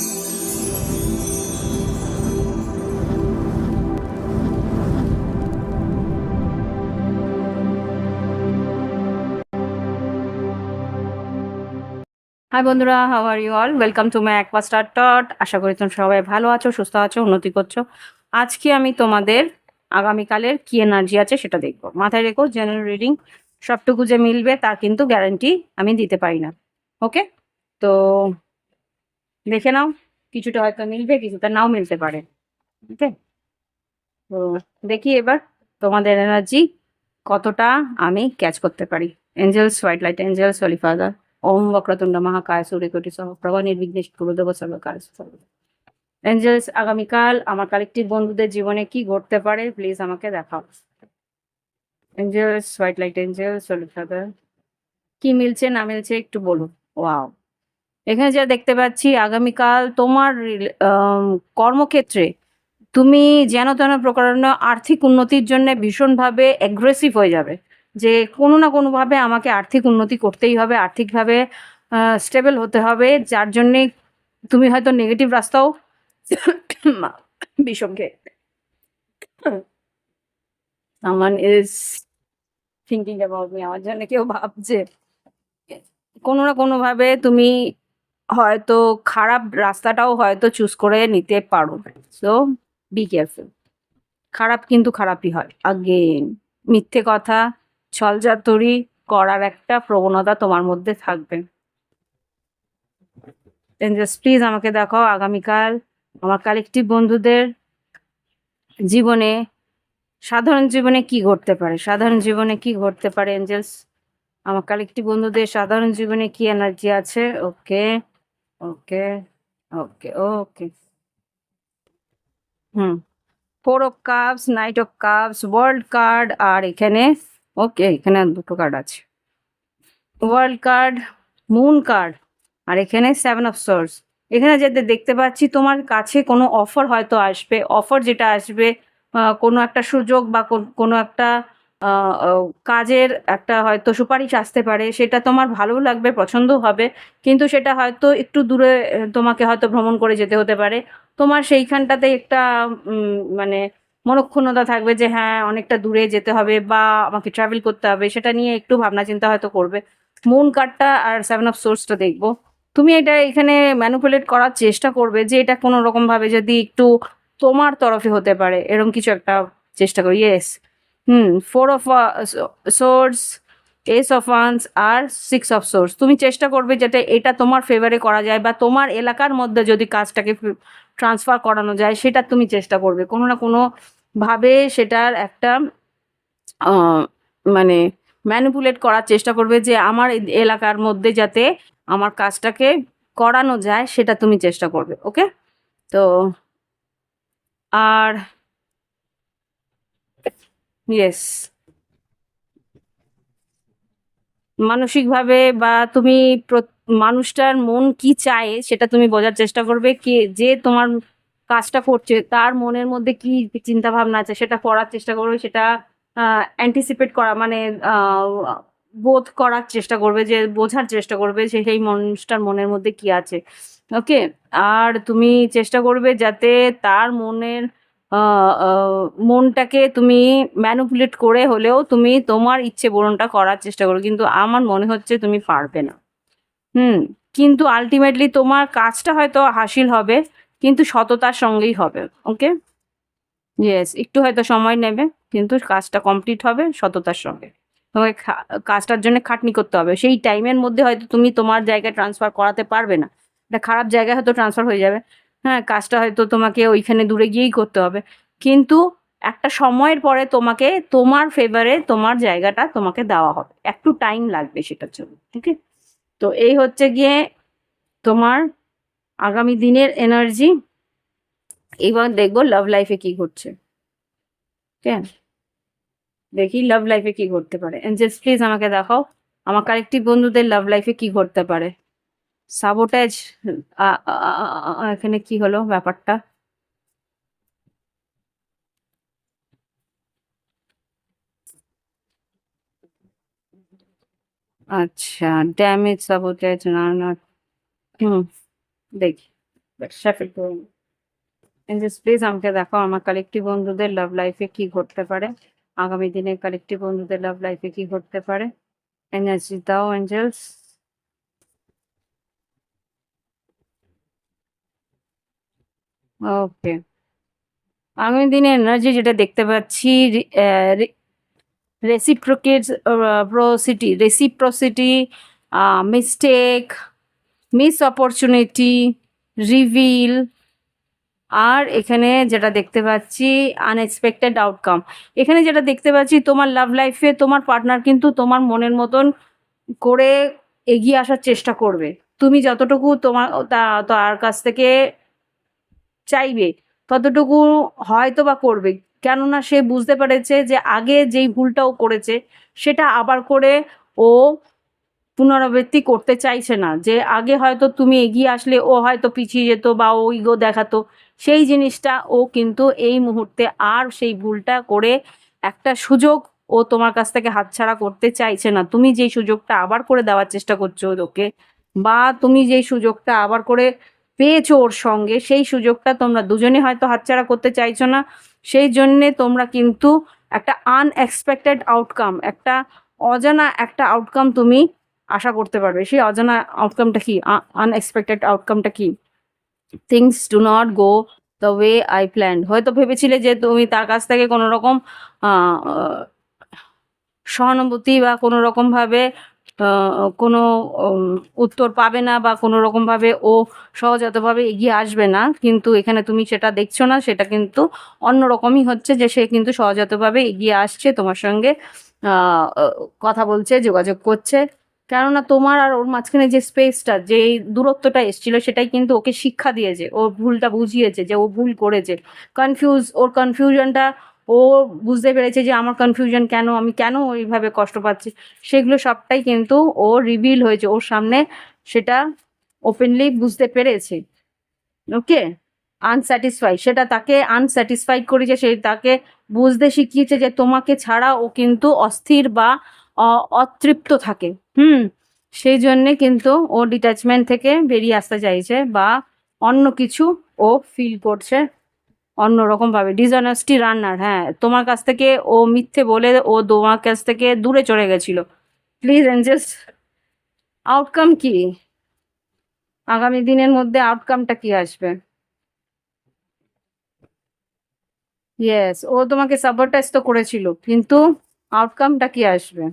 High বন্ধুরা, how are you all? Welcome to my Aquastar টট। আশা করি তোমরা সবাই ভালো আছো, সুস্থ আছো, উন্নতি করছো। আজকে আমি তোমাদের আগামীকালের কি এনার্জি আছে সেটা দেখবো। মাথায় রেখো, জেনারেল রিডিং সবটুকু যে মিলবে তার কিন্তু গ্যারান্টি আমি দিতে পারি না। ওকে, তো দেখে নাও, কিছুটা হয়তো মিলবে, কিছুটা নাও মিলতে পারে। ওকে, তো দেখি এবার তোমাদের এনার্জি কতটা আমি ক্যাচ করতে পারি। এঞ্জেলস, হোয়াইট লাইট এঞ্জেলস, হলি ফাদার, ওম বক্রতুণ্ড মহাকায় সূর্যকোটি সমপ্রভা নির্বিঘ্নে কুরুদেব সর্বকাল সর্বদা। এঞ্জেলস, আগামীকাল আমার কালেকটিভ বন্ধুদের জীবনে কি ঘটতে পারে প্লিজ আমাকে দেখাও। এঞ্জেলস, হোয়াইট লাইট এঞ্জেলস, হলি ফাদার, কি মিলছে না মিলছে একটু বলুন। ওয়াও, এখানে যা দেখতে পাচ্ছি আগামীকাল তোমার কর্মক্ষেত্রে তুমি যেন তেন প্রকারেণ আর্থিক উন্নতির জন্য ভীষণভাবে অ্যাগ্রেসিভ হয়ে যাবে, যে কোনো না কোনোভাবে আমাকে আর্থিক উন্নতি করতেই হবে, আর্থিকভাবে স্টেবল হতে হবে, যার জন্যে তুমি হয়তো নেগেটিভ রাস্তাও বিষমকে সামান ইজ থিঙ্কিং অ্যাবাউট মি, আমার জন্য কেউ ভাবছে। কোনো না কোনোভাবে তুমি হয়তো খারাপ রাস্তাটাও হয়তো চুজ করে নিতে পারো, সো বি কেয়ারফুল। খারাপ কিন্তু খারাপই হয়। আগেন মিথ্যে কথা, ছলচাতুরি করার একটা প্রবণতা তোমার মধ্যে থাকবে। এঞ্জেলস প্লিজ আমাকে দেখাও আগামীকাল আমার কালেকটিভ বন্ধুদের জীবনে, সাধারণ জীবনে কি ঘটতে পারে, সাধারণ জীবনে কি ঘটতে পারে এঞ্জেলস। আমার কালেকটিভ বন্ধুদের সাধারণ জীবনে কি এনার্জি আছে। Okay okay okay okay, hmm, four of cups, knight of cups, world card, আর এখানে ওকে এখানে দুটো কার্ড আছে, ওয়ার্ল্ড কার্ড, মুন কার্ড, আর এখানে সেভেন অফ সোর্স। এখানে যেটা দেখতে পাচ্ছি তোমার কাছে কোনো অফার হয়তো আসবে, অফার যেটা আসবে কোনো একটা সুযোগ বা কোনো একটা কাজের একটা হয়তো সুপারিশ আসতে পারে, সেটা তোমার ভালো লাগবে, পছন্দ হবে, কিন্তু সেটা হয়তো একটু দূরে তোমাকে হয়তো ভ্রমণ করে যেতে হতে পারে। তোমার সেইখানটাতে একটা মানে মনক্ষুণ্ণতা থাকবে যে হ্যাঁ অনেকটা দূরে যেতে হবে বা আমাকে ট্রাভেল করতে হবে, সেটা নিয়ে একটু ভাবনা চিন্তা হয়তো করবে। মুন কার্ডটা আর সেভেন অফ সোর্সটা দেখবো, তুমি এটা এখানে ম্যানিপুলেট করার চেষ্টা করবে যে এটা কোনো রকম ভাবে যদি একটু তোমার তরফে হতে পারে, এরকম কিছু একটা চেষ্টা করি। Yes, four of source, ace of once আর সিক্স অফ সোর্স, তুমি চেষ্টা করবে যাতে এটা তোমার ফেভারে করা যায় বা তোমার এলাকার মধ্যে যদি কাজটাকে ট্রান্সফার করানো যায় সেটা তুমি চেষ্টা করবে কোনো না কোনো ভাবে সেটার একটা মানে ম্যানিপুলেট করার চেষ্টা করবে যে আমার এলাকার মধ্যে যাতে আমার কাজটাকে করানো যায় সেটা তুমি চেষ্টা করবে। ওকে, তো আর ইয়েস, মানসিকভাবে বা তুমি মানুষটার মন কি চায় সেটা তুমি বোঝার চেষ্টা করবে, কি যে তোমার কাজটা করছে তার মনের মধ্যে কি চিন্তা ভাবনা আছে সেটা পড়ার চেষ্টা করবে, সেটা অ্যান্টিসিপেট করা মানে আহ, বোধ করার চেষ্টা করবে, যে বোঝার চেষ্টা করবে যে সেই মানুষটার মনের মধ্যে কি আছে। ওকে, আর তুমি চেষ্টা করবে যাতে তার মনের আহ, আহ, মনটাকে তুমি ম্যানিপুলেট করে হলেও তুমি তোমার ইচ্ছে পূরণটা করার চেষ্টা করো, কিন্তু আমার মনে হচ্ছে তুমি পারবে না। হুম, কিন্তু আলটিমেটলি তোমার কাজটা হয়তো হাসিল হবে, কিন্তু সততার সঙ্গেই হবে। ওকে, ইয়েস, একটু হয়তো সময় নেবে কিন্তু কাজটা কমপ্লিট হবে সততার সঙ্গে। তোমাকে কাজটার জন্য খাটনি করতে হবে, সেই টাইমের মধ্যে হয়তো তুমি তোমার জায়গায় ট্রান্সফার করাতে পারবে না, একটা খারাপ জায়গায় হয়তো ট্রান্সফার হয়ে যাবে। হ্যাঁ, কাজটা হয়তো তোমাকে ওইখানে দূরে গিয়েই করতে হবে, কিন্তু একটা সময়ের পরে তোমাকে তোমার ফেভারে তোমার জায়গাটা তোমাকে দেওয়া হবে, একটু টাইম লাগবে সেটার জন্য। ঠিক আছে, তো এই হচ্ছে গিয়ে তোমার আগামী দিনের এনার্জি। এবার দেখবো লাভ লাইফে কি ঘটছে। ঠিক আছে, দেখি লাভ লাইফে কি ঘটতে পারে। এঞ্জেলস প্লিজ আমাকে দেখাও আমার কালেকটিভ বন্ধুদের লাভ লাইফে কি ঘটতে পারে। সাবোটাজ, এখানে কি হলো ব্যাপারটা। আচ্ছা, ড্যামেজ, সাবোটাজ, না না, হুম, দেখি শাফল করুন। এঞ্জেলস প্লিজ আমাকে দেখাও আমার কালেক্টিভ বন্ধুদের লাভ লাইফে কি ঘটতে পারে, আগামী দিনে কালেক্টিভ বন্ধুদের লাভ লাইফে কি ঘটতে পারে। এনার্জি দাও এঞ্জেলস। ওকে, আগামী দিনে এনার্জি যেটা দেখতে পাচ্ছি, reciprocity, mistake, miss opportunity, reveal, আর এখানে যেটা দেখতে পাচ্ছি আনএক্সপেক্টেড আউটকাম। এখানে যেটা দেখতে পাচ্ছি তোমার লাভ লাইফে তোমার পার্টনার কিন্তু তোমার মনের মতন করে এগিয়ে আসার চেষ্টা করবে। তুমি যতটুকু তোমার তার কাছ থেকে চাইবে ততটুকু হয়তো বা করবে, কেননা সে বুঝতে পেরেছে যে আগে যেই ভুলটা ও করেছে সেটা আবার করে ও পুনরাবৃত্তি করতে চাইছে না। যে আগে হয়তো তুমি এগিয়ে আসলে ও হয়তো পিছিয়ে যেত বা ও ইগো দেখাতো, সেই জিনিসটা ও কিন্তু এই মুহূর্তে আর সেই ভুলটা করে একটা সুযোগ ও তোমার কাছ থেকে হাতছাড়া করতে চাইছে না। তুমি যেই সুযোগটা আবার করে দেওয়ার চেষ্টা করছো ওকে, বা তুমি যেই সুযোগটা আবার করে পেয়েছো ওর সঙ্গে, সেই সুযোগটা তোমরা দুজনে হয়তো হাতছাড়া করতে চাইছো না। সেই জন্যে তোমরা কিন্তু একটা আনএক্সপেক্টেড আউটকাম, একটা অজানা একটা আউটকাম তুমি আশা করতে পারবে। সেই অজানা আউটকামটা কি, আনএক্সপেক্টেড আউটকামটা কি? Things do not go the way I planned. হয়তো ভেবেছিলে যে তুমি তার কাছ থেকে কোনো রকম সহানুভূতি বা কোনো রকমভাবে কোনো উত্তর পাবে না, বা কোনো রকমভাবে ও সহজাতভাবে এগিয়ে আসবে না, কিন্তু এখানে তুমি সেটা দেখছো না। সেটা কিন্তু অন্যরকমই হচ্ছে, যে সে কিন্তু সহজাতভাবে এগিয়ে আসছে তোমার সঙ্গে, কথা বলছে, যোগাযোগ করছে। কেননা তোমার আর ওর মাঝখানে যে স্পেসটা, যে দূরত্বটা এসছিল, সেটাই কিন্তু ওকে শিক্ষা দিয়েছে, ওর ভুলটা বুঝিয়েছে যে ও ভুল করেছে। ওর কনফিউশনটা ও বুঝতে পেরেছে যে আমার কনফিউশন কেন, আমি কেন ওইভাবে কষ্ট পাচ্ছি, সেগুলো সবটাই কিন্তু ও রিভিল হয়েছে ওর সামনে, সেটা ওপেনলি বুঝতে পেরেছে। ওকে, আনস্যাটিসফাই, সেটা তাকে আনস্যাটিসফাইড করেছে, সে তাকে বুঝতে শিখিয়েছে যে তোমাকে ছাড়া ও কিন্তু অস্থির বা অতৃপ্ত থাকে। সেই জন্যে কিন্তু ও ডিট্যাচমেন্ট থেকে বেরিয়ে আসতে চাইছে, বা অন্য কিছু ও ফিল করছে অন্যরকমভাবে। ডিসঅনেস্টি রান্নার, হ্যাঁ, তোমার কাছ থেকে ও মিথ্যে বলে ও তোমার কাছ থেকে দূরে চলে গেছিল। প্লিজ এঞ্জেলস, আউটকাম কি আগামী দিনের মধ্যে, আউটকামটা কি আসবে? ইয়েস, ও তোমাকে সাবোটাইজ তো করেছিল, কিন্তু আউটকামটা কি আসবে?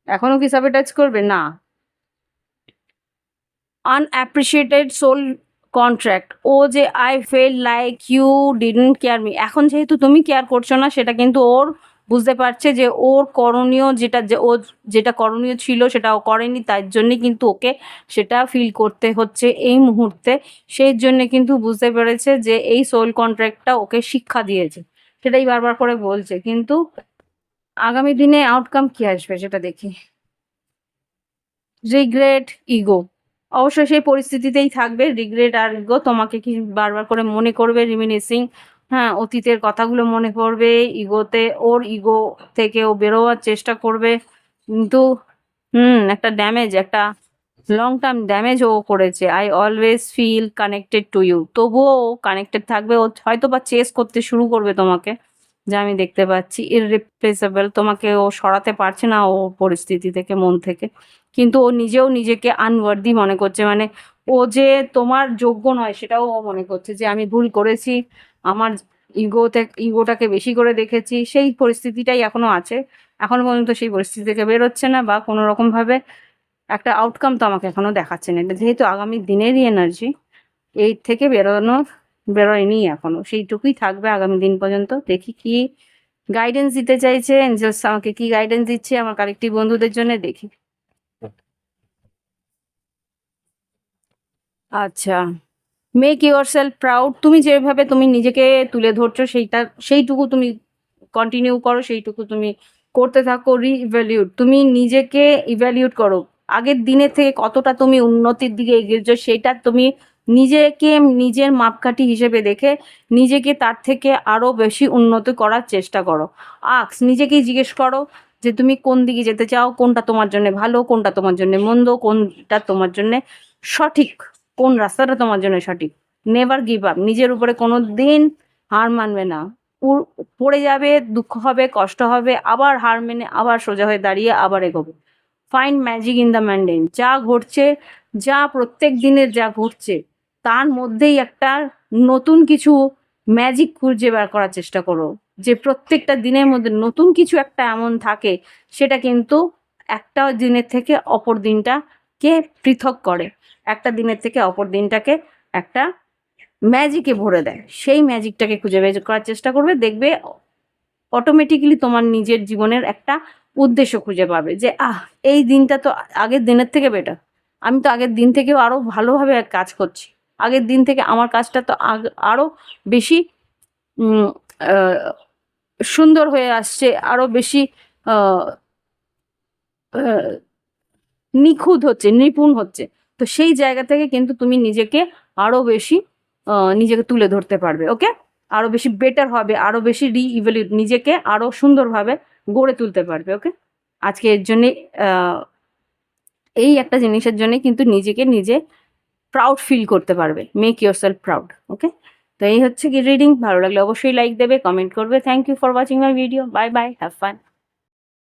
এখনো কি সাবোটাইজ করবে? না। আনঅ্যাপ্রিসিয়েটেড সোল কন্ট্রাক্ট, ও যে I felt like you didn't care me, এখন যেহেতু তুমি কেয়ার করছো না, সেটা কিন্তু ওর বুঝতে পারছে যে ওর করণীয় যেটা, যে ও যেটা করণীয় ছিল সেটা ও করেনি, তার জন্যে কিন্তু ওকে সেটা ফিল করতে হচ্ছে এই মুহূর্তে। সেই জন্যে কিন্তু বুঝতে পেরেছে যে এই সোল কন্ট্রাক্টটা ওকে শিক্ষা দিয়েছে, সেটাই বারবার করে বলছে। কিন্তু আগামী দিনে আউটকাম কি আসবে সেটা দেখি। রিগ্রেট, ইগো, অবশ্যই সেই পরিস্থিতিতেই থাকবে। রিগ্রেট আর ইগো তোমাকে কি বারবার করে মনে করবে, রিমিনিসিং, হ্যাঁ, অতীতের কথাগুলো মনে পড়বে। ইগোতে, ওর ইগো থেকে ও বেরোবার চেষ্টা করবে, কিন্তু একটা ড্যামেজ, একটা লং টার্ম ড্যামেজ ও করেছে। I always feel connected to you, তবুও ও কানেক্টেড থাকবে। ও হয়তো বা চেস করতে শুরু করবে তোমাকে, যা আমি দেখতে পাচ্ছি। ইররিপ্লেসেবল, তোমাকে ও সরাতে পারছে না ও পরিস্থিতি থেকে, মন থেকে। কিন্তু ও নিজেও নিজেকে আনওয়ার্দি মনে করছে, মানে ও যে তোমার যোগ্য নয় সেটাও ও মনে করছে, যে আমি ভুল করেছি, আমার ইগোটাকে বেশি করে দেখেছি। সেই পরিস্থিতিটাই এখনো আছে, এখনো পর্যন্ত সেই পরিস্থিতি থেকে বেরোচ্ছে না, বা কোনো রকমভাবে একটা আউটকাম তো আমাকে এখনো দেখাচ্ছে না। এটা যেহেতু আগামী দিনেরই এনার্জি, এই থেকে বেরোয়নি এখনো, সেইটুকুই থাকবে আগামী দিন পর্যন্ত। দেখি কি গাইডেন্স দিতে চাইছে এঞ্জেলস, আমাকে কি গাইডেন্স দিচ্ছে আমার কালেক্টিভ বন্ধুদের জন্য, দেখি। আচ্ছা, মেক ইউর সেলফ প্রাউড, তুমি যেভাবে তুমি নিজেকে তুলে ধরছো সেইটুকু তুমি কন্টিনিউ করো, সেইটুকু তুমি করতে থাকো। রিইভ্যালিউট, তুমি নিজেকে ইভ্যালিউট করো, আগের দিনের থেকে কতটা তুমি উন্নতির দিকে এগিয়েছো সেটা তুমি নিজেকে নিজের মাপকাঠি হিসেবে দেখে নিজেকে তার থেকে আরও বেশি উন্নতি করার চেষ্টা করো। নিজেকেই জিজ্ঞেস করো যে তুমি কোন দিকে যেতে চাও, কোনটা তোমার জন্য ভালো, কোনটা তোমার জন্য মন্দ, কোনটা তোমার জন্য সঠিক, কোন রাস্তাটা তোমার জন্য সঠিক। নেভার গিভ আপ, নিজের উপরে কোনো দিন হার মানবে না। পড়ে যাবে, দুঃখ হবে, কষ্ট হবে, আবার হার মেনে আবার সোজা হয়ে দাঁড়িয়ে আবার এগোবে। ফাইন্ড ম্যাজিক ইন দ্য ম্যান্ডেন, যা ঘটছে, যা প্রত্যেক দিনের যা ঘটছে তার মধ্যেই একটা নতুন কিছু ম্যাজিক খুঁজে বের করার চেষ্টা করো, যে প্রত্যেকটা দিনের মধ্যে নতুন কিছু একটা এমন থাকে সেটা কিন্তু একটা দিনের থেকে অপর দিনটাকে পৃথক করে, একটা দিনের থেকে অপর দিনটাকে একটা ম্যাজিকে ভরে দেয়। সেই ম্যাজিকটাকে খুঁজে বের করার চেষ্টা করবে, দেখবে অটোমেটিক্যালি তোমার নিজের জীবনের একটা উদ্দেশ্য খুঁজে পাবে, যে এই দিনটা তো আগের দিনের থেকে বেটার, আমি তো আগের দিন থেকেও আরো ভালোভাবে কাজ করছি, আগের দিন থেকে আমার কাজটা তো আরো বেশি উম, আহ, সুন্দর হয়ে আসছে, আরো বেশি আহ, আহ, নিখুঁত হচ্ছে, নিপুণ হচ্ছে। তো সেই জায়গা থেকে কিন্তু তুমি নিজেকে আরো বেশি নিজেকে তুলে ধরতে পারবে। ওকে, আরো বেশি বেটার হবে, আরো বেশি রিইভ্যালুয়েট, নিজেকে আরো সুন্দরভাবে গড়ে তুলতে পারবে। ওকে, আজকে এর জন্যে এই একটা জিনিসের জন্য কিন্তু নিজেকে নিজে প্রাউড ফিল করতে পারবে। Make yourself proud. Okay, তো এই হচ্ছে কি রিডিং। ভালো লাগলে অবশ্যই লাইক দেবে, কমেন্ট করবে। Thank you for watching my video. Bye bye, have fun.